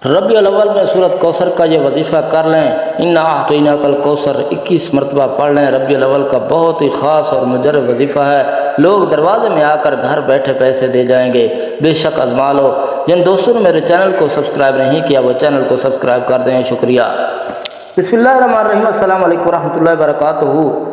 ربیع الاول میں سورۃ کوثر کا یہ وظیفہ کر لیں۔ انا اعطیناک الکوثر 21 مرتبہ پڑھ لیں۔ ربیع الاول کا بہت ہی خاص اور مجرب وظیفہ ہے۔ لوگ دروازے میں آ کر گھر بیٹھے پیسے دے جائیں گے، بے شک آزما لو۔ جن دوستوں نے میرے چینل کو سبسکرائب نہیں کیا وہ چینل کو سبسکرائب کر دیں، شکریہ۔ بسم اللہ الرحمن الرحیم۔ السلام علیکم ورحمۃ اللہ وبرکاتہ۔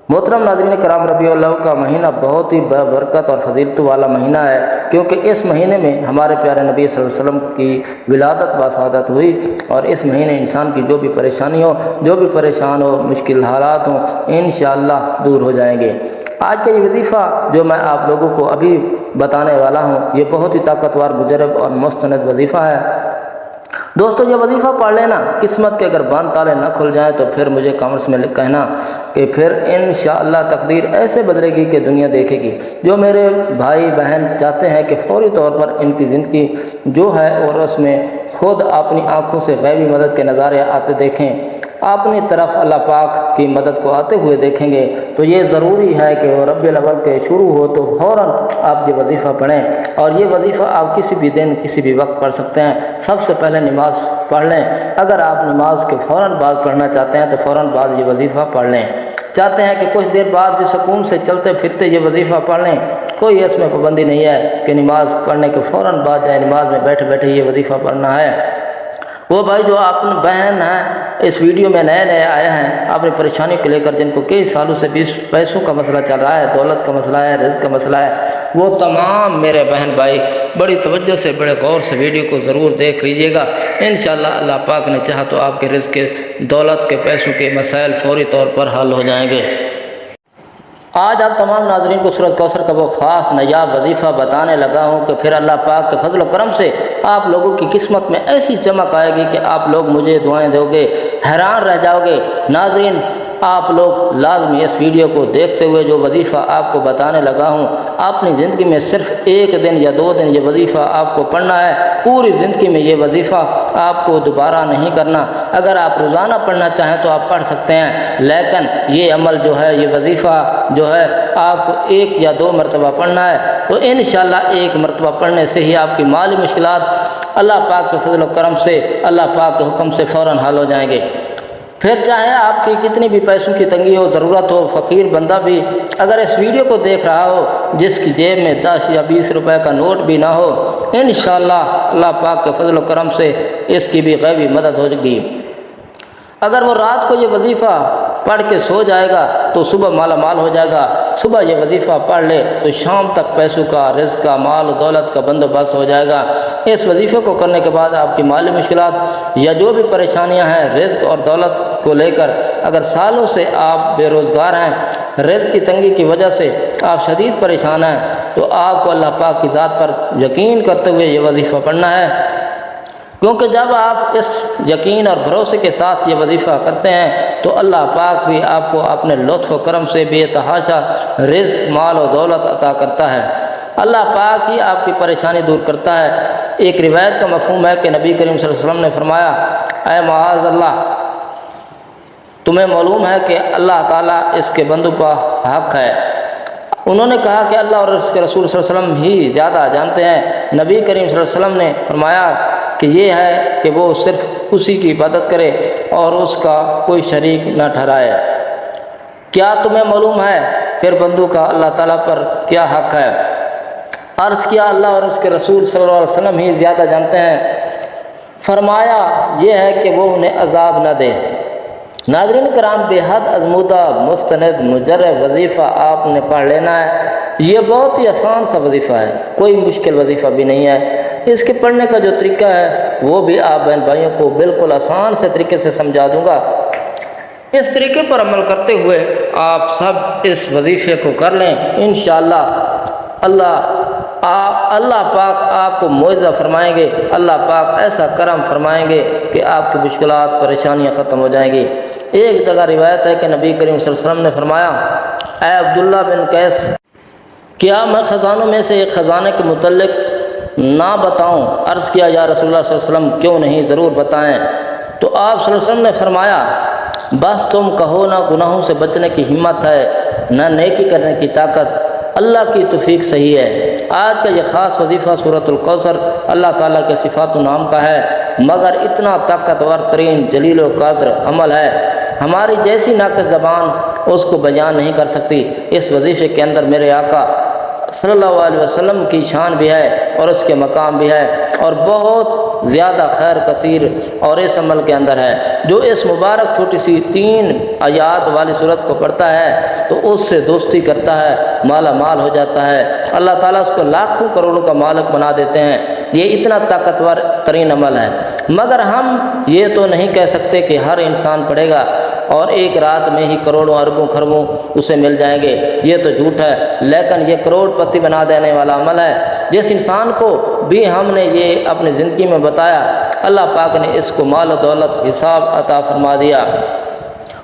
محترم ناظرین کرام، ربیع الاول کا مہینہ بہت ہی برکت اور فضیلت والا مہینہ ہے، کیونکہ اس مہینے میں ہمارے پیارے نبی صلی اللہ علیہ وسلم کی ولادت باسعادت ہوئی، اور اس مہینے انسان کی جو بھی پریشانی ہو، جو بھی پریشان ہو، مشکل حالات ہوں، انشاءاللہ دور ہو جائیں گے۔ آج کا یہ وظیفہ جو میں آپ لوگوں کو ابھی بتانے والا ہوں، یہ بہت ہی طاقتور، مجرب اور مستند وظیفہ ہے۔ دوستو، یہ وظیفہ پڑھ لینا، قسمت کے اگر بند تالے نہ کھل جائیں تو پھر مجھے کامنٹس میں کہنا کہ پھر انشاءاللہ تقدیر ایسے بدلے گی کہ دنیا دیکھے گی۔ جو میرے بھائی بہن چاہتے ہیں کہ فوری طور پر ان کی زندگی جو ہے اور اس میں خود اپنی آنکھوں سے غیبی مدد کے نظارے آتے دیکھیں، اپنی طرف اللہ پاک کی مدد کو آتے ہوئے دیکھیں گے، تو یہ ضروری ہے کہ وہ ربیع الاول کے شروع ہو تو فوراً آپ یہ وظیفہ پڑھیں، اور یہ وظیفہ آپ کسی بھی دن کسی بھی وقت پڑھ سکتے ہیں۔ سب سے پہلے نماز پڑھ لیں۔ اگر آپ نماز کے فوراً بعد پڑھنا چاہتے ہیں تو فوراً بعد یہ وظیفہ پڑھ لیں۔ چاہتے ہیں کہ کچھ دیر بعد بھی سکون سے چلتے پھرتے یہ وظیفہ پڑھ لیں، کوئی اس میں پابندی نہیں ہے کہ نماز پڑھنے کے فوراً بعد جائے نماز میں بیٹھے بیٹھے یہ وظیفہ پڑھنا ہے۔ وہ بھائی جو اپنے بہن ہیں اس ویڈیو میں نئے آئے ہیں، اپنی پریشانی کو لے کر، جن کو کئی سالوں سے پیسوں کا مسئلہ چل رہا ہے، دولت کا مسئلہ ہے، رزق کا مسئلہ ہے، وہ تمام میرے بہن بھائی بڑی توجہ سے، بڑے غور سے ویڈیو کو ضرور دیکھ لیجئے گا۔ انشاءاللہ اللہ پاک نے چاہا تو آپ کے رزق کے، دولت کے، پیسوں کے مسائل فوری طور پر حل ہو جائیں گے۔ آج آپ تمام ناظرین کو سورۃ کوثر کا وہ خاص نایاب وظیفہ بتانے لگا ہوں کہ پھر اللہ پاک کے فضل و کرم سے آپ لوگوں کی قسمت میں ایسی چمک آئے گی کہ آپ لوگ مجھے دعائیں دو گے، حیران رہ جاؤ گے۔ ناظرین، آپ لوگ لازمی اس ویڈیو کو دیکھتے ہوئے جو وظیفہ آپ کو بتانے لگا ہوں، اپنی زندگی میں صرف ایک دن یا 2 دن یہ وظیفہ آپ کو پڑھنا ہے، پوری زندگی میں یہ وظیفہ آپ کو دوبارہ نہیں کرنا۔ اگر آپ روزانہ پڑھنا چاہیں تو آپ پڑھ سکتے ہیں، لیکن یہ عمل جو ہے، یہ وظیفہ جو ہے، آپ کو 1 یا 2 مرتبہ پڑھنا ہے، تو انشاءاللہ 1 مرتبہ پڑھنے سے ہی آپ کی مالی مشکلات اللہ پاک کے فضل و کرم سے، اللہ پاک کے حکم سے فوراً حل ہو جائیں گے۔ پھر چاہے آپ کی کتنی بھی پیسوں کی تنگی ہو، ضرورت ہو، فقیر بندہ بھی اگر اس ویڈیو کو دیکھ رہا ہو، جس کی جیب میں 10 یا 20 روپے کا نوٹ بھی نہ ہو، انشاءاللہ اللہ پاک کے فضل و کرم سے اس کی بھی غیبی مدد ہو گی۔ اگر وہ رات کو یہ وظیفہ پڑھ کے سو جائے گا تو صبح مالا مال ہو جائے گا۔ صبح یہ وظیفہ پڑھ لے تو شام تک پیسوں کا، رزق کا، مال و دولت کا بندوبست ہو جائے گا۔ اس وظیفے کو کرنے کے بعد آپ کی مالی مشکلات یا جو بھی پریشانیاں ہیں رزق اور دولت کو لے کر، اگر سالوں سے آپ بے روزگار ہیں، رزق کی تنگی کی وجہ سے آپ شدید پریشان ہیں، تو آپ کو اللہ پاک کی ذات پر یقین کرتے ہوئے یہ وظیفہ پڑھنا ہے، کیونکہ جب آپ اس یقین اور بھروسے کے ساتھ یہ وظیفہ کرتے ہیں تو اللہ پاک بھی آپ کو اپنے لطف و کرم سے بے تحاشا رزق، مال و دولت عطا کرتا ہے۔ اللہ پاک ہی آپ کی پریشانی دور کرتا ہے۔ ایک روایت کا مفہوم ہے کہ نبی کریم صلی اللہ علیہ وسلم نے فرمایا، اے معاذ اللہ، تمہیں معلوم ہے کہ اللہ تعالیٰ اس کے بندوں پر حق ہے؟ انہوں نے کہا کہ اللہ اور اس کے رسول صلی اللہ علیہ وسلم ہی زیادہ جانتے ہیں۔ نبی کریم صلی اللہ علیہ وسلم نے فرمایا کہ یہ ہے کہ وہ صرف اسی کی عبادت کرے اور اس کا کوئی شریک نہ ٹھہرائے۔ کیا تمہیں معلوم ہے پھر بندوں کا اللہ تعالیٰ پر کیا حق ہے؟ عرض کیا، اللہ اور اس کے رسول صلی اللہ علیہ وسلم ہی زیادہ جانتے ہیں۔ فرمایا یہ ہے کہ وہ انہیں عذاب نہ دے۔ ناظرین کرام، بے حد ازمودہ، مستند، مجرب وظیفہ آپ نے پڑھ لینا ہے۔ یہ بہت ہی آسان سا وظیفہ ہے، کوئی مشکل وظیفہ بھی نہیں ہے۔ اس کے پڑھنے کا جو طریقہ ہے وہ بھی آپ بہن بھائیوں کو بالکل آسان سے طریقے سے سمجھا دوں گا۔ اس طریقے پر عمل کرتے ہوئے آپ سب اس وظیفے کو کر لیں، انشاءاللہ اللہ پاک آپ کو معجزہ فرمائیں گے، اللہ پاک ایسا کرم فرمائیں گے کہ آپ کی مشکلات، پریشانیاں ختم ہو جائیں گی۔ ایک جگہ روایت ہے کہ نبی کریم صلی اللہ علیہ وسلم نے فرمایا، اے عبداللہ بن قیس، کیا میں خزانوں میں سے ایک خزانے کے متعلق نہ بتاؤں؟ عرض کیا، یا رسول اللہ صلی اللہ علیہ وسلم کیوں نہیں، ضرور بتائیں۔ تو آپ صلی اللہ علیہ وسلم نے فرمایا، بس تم کہو نہ گناہوں سے بچنے کی ہمت ہے، نہ نیکی کرنے کی طاقت، اللہ کی توفیق صحیح ہے۔ آج کا یہ خاص وظیفہ سورۃ الکوثر اللہ تعالیٰ کے صفات و نام کا ہے۔ مگر اتنا طاقتور ترین جلیل و قدر عمل ہے، ہماری جیسی ناقص زبان اس کو بیان نہیں کر سکتی۔ اس وظیفے کے اندر میرے آقا صلی اللہ علیہ وسلم کی شان بھی ہے اور اس کے مقام بھی ہے، اور بہت زیادہ خیر کثیر اور اس عمل کے اندر ہے۔ جو اس مبارک چھوٹی سی 3 آیات والی صورت کو پڑھتا ہے تو اس سے دوستی کرتا ہے، مالا مال ہو جاتا ہے، اللہ تعالیٰ اس کو لاکھوں کروڑوں کا مالک بنا دیتے ہیں۔ یہ اتنا طاقتور ترین عمل ہے، مگر ہم یہ تو نہیں کہہ سکتے کہ ہر انسان پڑھے گا اور ایک رات میں ہی کروڑوں اربوں خربوں اسے مل جائیں گے، یہ تو جھوٹ ہے۔ لیکن یہ کروڑ پتی بنا دینے والا عمل ہے۔ جس انسان کو بھی ہم نے یہ اپنی زندگی میں بتایا، اللہ پاک نے اس کو مال و دولت حساب عطا فرما دیا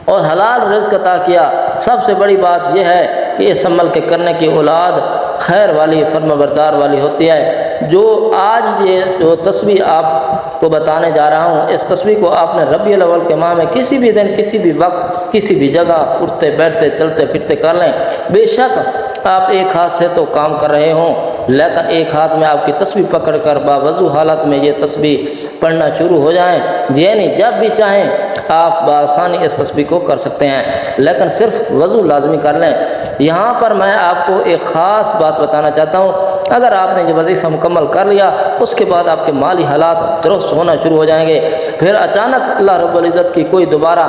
اور حلال رزق عطا کیا۔ سب سے بڑی بات یہ ہے کہ اس عمل کے کرنے کی اولاد خیر والی، فرما بردار والی ہوتی ہے۔ جو آج یہ جو تسبیح آپ کو بتانے جا رہا ہوں، اس تسبیح کو آپ نے ربیع الاول کے ماہ میں کسی بھی دن، کسی بھی وقت، کسی بھی جگہ اٹھتے بیٹھتے چلتے پھرتے کر لیں۔ بے شک آپ ایک ہاتھ سے تو کام کر رہے ہوں، لیکن ایک ہاتھ میں آپ کی تسبیح پکڑ کر باوضو حالت میں یہ تسبیح پڑھنا شروع ہو جائیں، یعنی جب بھی چاہیں آپ بآسانی اس تسبیح کو کر سکتے ہیں، لیکن صرف وضو لازمی کر لیں۔ یہاں پر میں آپ کو ایک خاص بات بتانا چاہتا ہوں، اگر آپ نے یہ وظیفہ مکمل کر لیا، اس کے بعد آپ کے مالی حالات درست ہونا شروع ہو جائیں گے۔ پھر اچانک اللہ رب العزت کی کوئی دوبارہ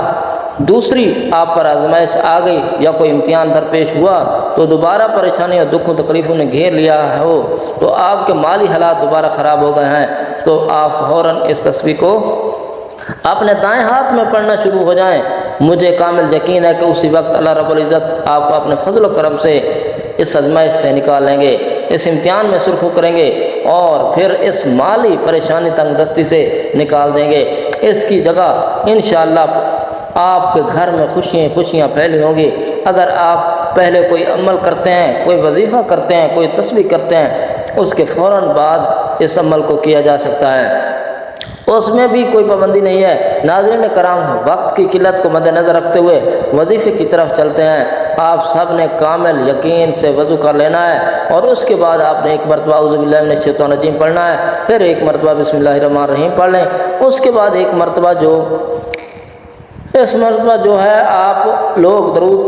دوسری آپ پر آزمائش آ گئی یا کوئی امتحان درپیش ہوا تو دوبارہ پریشانی اور دکھوں تکلیفوں نے گھیر لیا ہو، تو آپ کے مالی حالات دوبارہ خراب ہو گئے ہیں، تو آپ فوراً اس تسبیح کو اپنے دائیں ہاتھ میں پڑھنا شروع ہو جائیں۔ مجھے کامل یقین ہے کہ اسی وقت اللہ رب العزت آپ کو اپنے فضل و کرم سے اس آزمائش سے نکال لیں گے، اس امتحان میں سرخرو کریں گے اور پھر اس مالی پریشانی تنگ دستی سے نکال دیں گے۔ اس کی جگہ انشاءاللہ آپ کے گھر میں خوشیاں پھیلی ہوں گی۔ اگر آپ پہلے کوئی عمل کرتے ہیں، کوئی وظیفہ کرتے ہیں، کوئی تسبیح کرتے ہیں، اس کے فوراً بعد اس عمل کو کیا جا سکتا ہے، اس میں بھی کوئی پابندی نہیں ہے۔ ناظرین کرام، وقت کی قلت کو مد نظر رکھتے ہوئے وظیفے کی طرف چلتے ہیں۔ آپ سب نے کامل یقین سے وضو کر لینا ہے اور اس کے بعد آپ نے ایک مرتبہ اعوذ باللہ من الشیطان الرجیم پڑھنا ہے، پھر ایک مرتبہ بسم اللہ الرحمن الرحیم پڑھ لیں، اس کے بعد ایک مرتبہ جو ہے آپ لوگ درود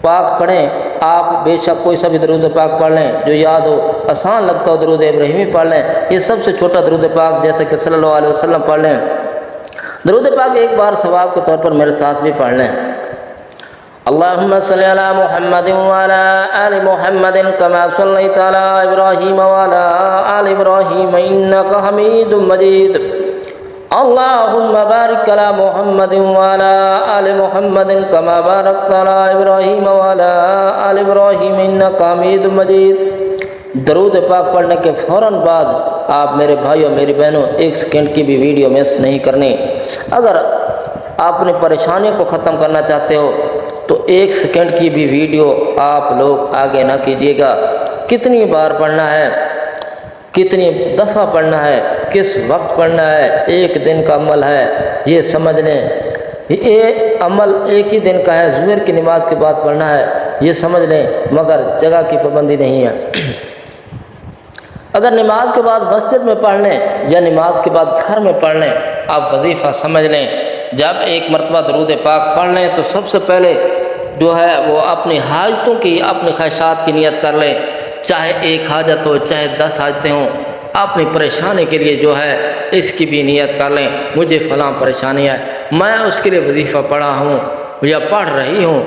پاک پڑھیں۔ آپ بے شک کوئی سا بھی درود پاک پڑھ لیں جو یاد ہو، آسان لگتا ہو درود ابراہیمی پڑھ لیں، یہ سب سے چھوٹا درود پاک جیسے کہ صلی اللہ علیہ وسلم پڑھ لیں۔ درود پاک ایک بار ثواب کے طور پر میرے ساتھ بھی پڑھ لیں۔ اللہم صلی علی محمد وعلی آل محمد کما صلیت علی ابراہیم وعلی آل ابراہیم انک حمید مجید۔ اللہم بارک علی محمد وعلی آل محمد کما بارکت علی ابراہیم وعلی آل ابراہیم انک حمید مجید۔ درود پاک پڑھنے کے فوراً بعد آپ میرے بھائیوں میری بہنوں 1 سیکنڈ کی بھی ویڈیو مس نہیں کرنی۔ اگر آپ اپنی پریشانیوں کو ختم کرنا چاہتے ہو تو 1 سیکنڈ کی بھی ویڈیو آپ لوگ آگے نہ کیجیے گا۔ کتنی بار پڑھنا ہے، کتنی دفعہ پڑھنا ہے، کس وقت پڑھنا ہے، 1 دن کا عمل ہے، یہ سمجھ لیں۔ یہ عمل 1 ہی دن کا ہے، ظہر کی نماز کے بعد پڑھنا ہے، یہ سمجھ لیں، مگر جگہ کی پابندی نہیں ہے۔ اگر نماز کے بعد مسجد میں پڑھ لیں یا نماز کے بعد گھر میں پڑھ لیں، آپ وظیفہ سمجھ لیں۔ جب 1 مرتبہ درود پاک پڑھ لیں تو سب سے پہلے جو ہے وہ اپنی حاجتوں کی، اپنی خواہشات کی نیت کر لیں، چاہے 1 حاجت ہو، چاہے 10 حاجتیں ہوں، اپنی پریشانی کے لیے جو ہے اس کی بھی نیت کر لیں۔ مجھے فلاں پریشانی ہے، میں اس کے لیے وظیفہ پڑھا ہوں یا پڑھ رہی ہوں۔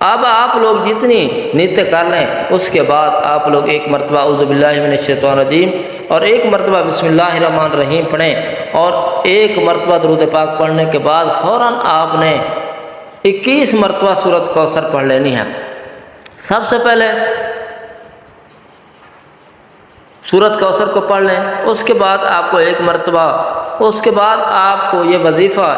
اب آپ لوگ جتنی نیتیں کر لیں، اس کے بعد آپ لوگ 1 مرتبہ اعوذ باللہ من الشیطان الرجیم اور 1 مرتبہ بسم اللہ الرحمن الرحیم پڑھیں، اور 1 مرتبہ درود پاک پڑھنے کے بعد فوراً آپ نے 21 مرتبہ سورۃ کوثر پڑھ لینی ہے۔ سب سے پہلے سورۃ کوثر کو پڑھ لیں، اس کے بعد آپ کو 1 مرتبہ، اس کے بعد آپ کو یہ وظیفہ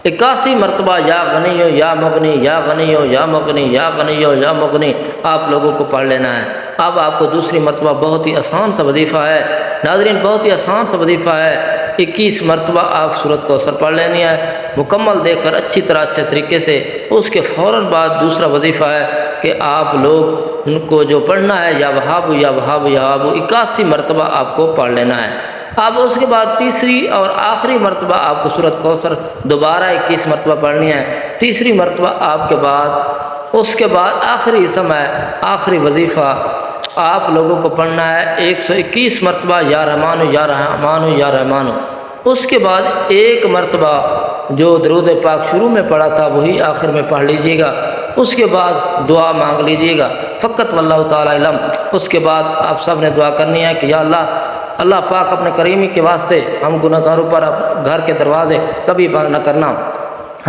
81 مرتبہ یا غنی ہو یا مغنی یا غنی ہو یا مغنی یا غنی ہو یا مغنی آپ لوگوں کو پڑھ لینا ہے۔ اب آپ کو دوسری مرتبہ بہت ہی آسان سا وظیفہ ہے، ناظرین بہت ہی آسان سا وظیفہ ہے، 21 مرتبہ آپ سورۃ کوثر پڑھ لینی ہے مکمل دیکھ کر اچھی طرح اچھے طریقے سے۔ اس کے فوراً بعد دوسرا وظیفہ ہے کہ آپ لوگ ان کو جو پڑھنا ہے یا وہاب یا وہاب یا وہاب 81 مرتبہ آپ کو پڑھ لینا ہے۔ اب اس کے بعد تیسری اور آخری مرتبہ آپ کو سورۃ کوثر دوبارہ 21 مرتبہ پڑھنی ہے۔ تیسری مرتبہ آپ کے بعد اس کے بعد آخری اسم ہے، آخری وظیفہ آپ لوگوں کو پڑھنا ہے 121 مرتبہ یا رحمانو یا رحمانو یا رحمانو۔ اس کے بعد ایک مرتبہ جو درود پاک شروع میں پڑھا تھا وہی آخر میں پڑھ لیجیے گا۔ اس کے بعد دعا مانگ لیجیے گا فقط واللہ تعالی علم۔ اس کے بعد آپ سب نے دعا کرنی ہے کہ یا اللہ پاک اپنے کریمی کے واسطے ہم گناہ گاروں پر گھر کے دروازے کبھی بند نہ کرنا۔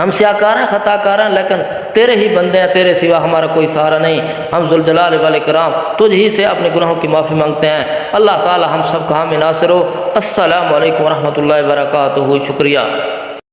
ہم سیاکار ہیں، خطا کار ہیں، لیکن تیرے ہی بندے ہیں، تیرے سوا ہمارا کوئی سہارا نہیں۔ ہم ذوالجلال والاکرام تجھ ہی سے اپنے گناہوں کی معافی مانگتے ہیں۔ اللہ تعالی ہم سب کا حامی ناصر ہو۔ السلام علیکم ورحمۃ اللہ وبرکاتہ۔ شکریہ۔